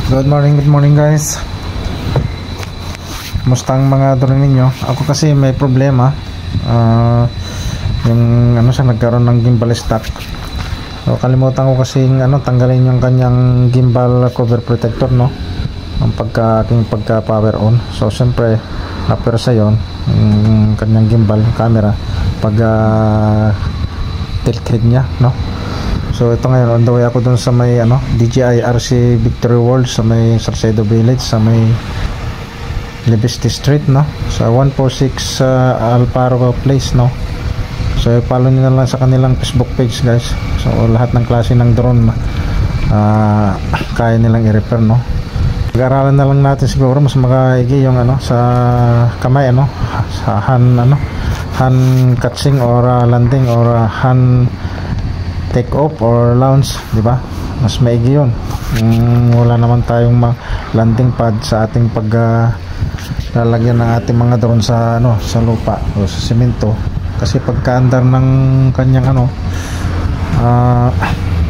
Good morning guys. Musta ang mga drone ninyo? Ako kasi may problema. Yung nagkaroon ng gimbal stock. So, kalimutan ko kasi tanggalin yung kanyang gimbal cover protector, no? Ang aking pagka power on. So siyempre napersa yon yung kanyang gimbal camera pag tilt head nya, no? So ito ngayon, on the way ako dun sa may DJI RC Victory World sa may Salcedo Village, sa may Libeste Street, no? Sa 146 Alparo Place, no? So follow nyo na lang sa kanilang Facebook page, guys. So lahat ng klase ng drone kaya nilang i-repair, no? Pag-aralan na lang natin siguro mas makaigi yung sa kamay, sa hand catching or landing or hand take off or launch, di ba? Mas maigi yun. Wala naman tayong landing pad sa ating lalagyan ng ating mga drone sa sa lupa o sa semento, kasi pagka-andar ng kanyang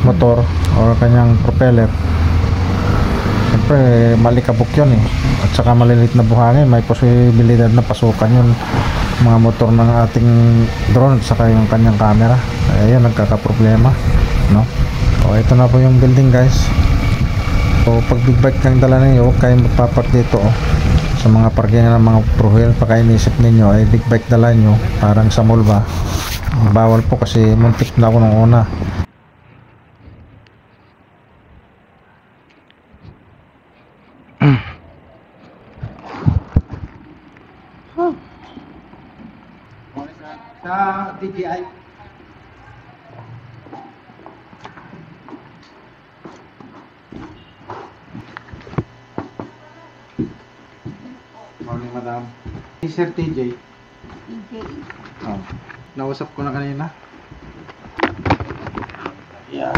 motor or kanyang propeller, siyempre malikabok yun at saka malilit na buhangin, may posibilidad na pasukan yun mga motor ng ating drone at saka yung kanyang camera. Ayan, nagkakaproblema, no? So ito na po yung building, guys. So pag big bike kang dala ninyo, huwag kayong magpapark dito sa mga parkingan ng mga pro-wheel. Pagka inisip ninyo ay big bike dala nyo, parang sa mall ba, bawal po kasi muntik na ako nung una. Sa DJI. Morning, madam. Hey, Sir TJ. Oh, nausap ko na kanina. Yeah.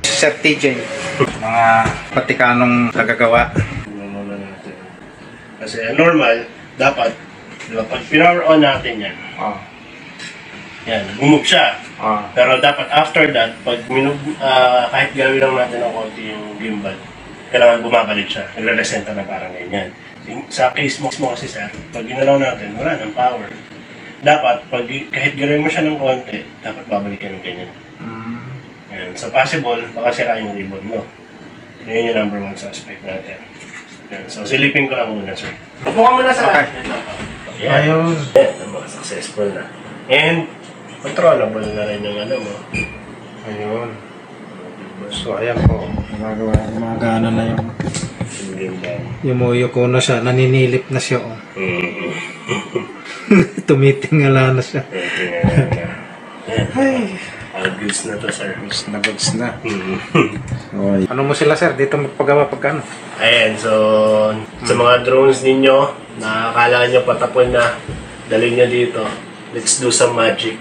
Sir TJ. Mga patikanong nagagawa. Kasi normal, dapat, diba, pag power on natin yan, yan, bumog siya. Pero dapat after that, pag kahit gawin lang natin ng konti yung gimbal, kailangan bumabalik siya. Nagre-resenta na parang ganyan. Sa case mo kasi, sir, pag ginalaw natin, wala ng power. Dapat, kahit gawin mo siya ng konti, dapat babalik yan ng ganyan. Yan. So possible, baka sira yung ribbon mo. Yun yung number 1 suspect natin. Yan. So silipin ko lang muna, sir. Upo ka muna, sir. Okay. Yan. Ayun. Yan, successful na. And, controllable na rin yung mo. Ayun. So ayan po, gumagana na yung muyo ko na siya, naninilip na siya. Tumitingala na siya. Ay, goods na to, sir. Goods na. Ano mo sila, sir, dito magpagawa pagkano? Ayan, so sa mga drones ninyo na akala nyo patapon na, dalhin nyo dito. Let's do some magic.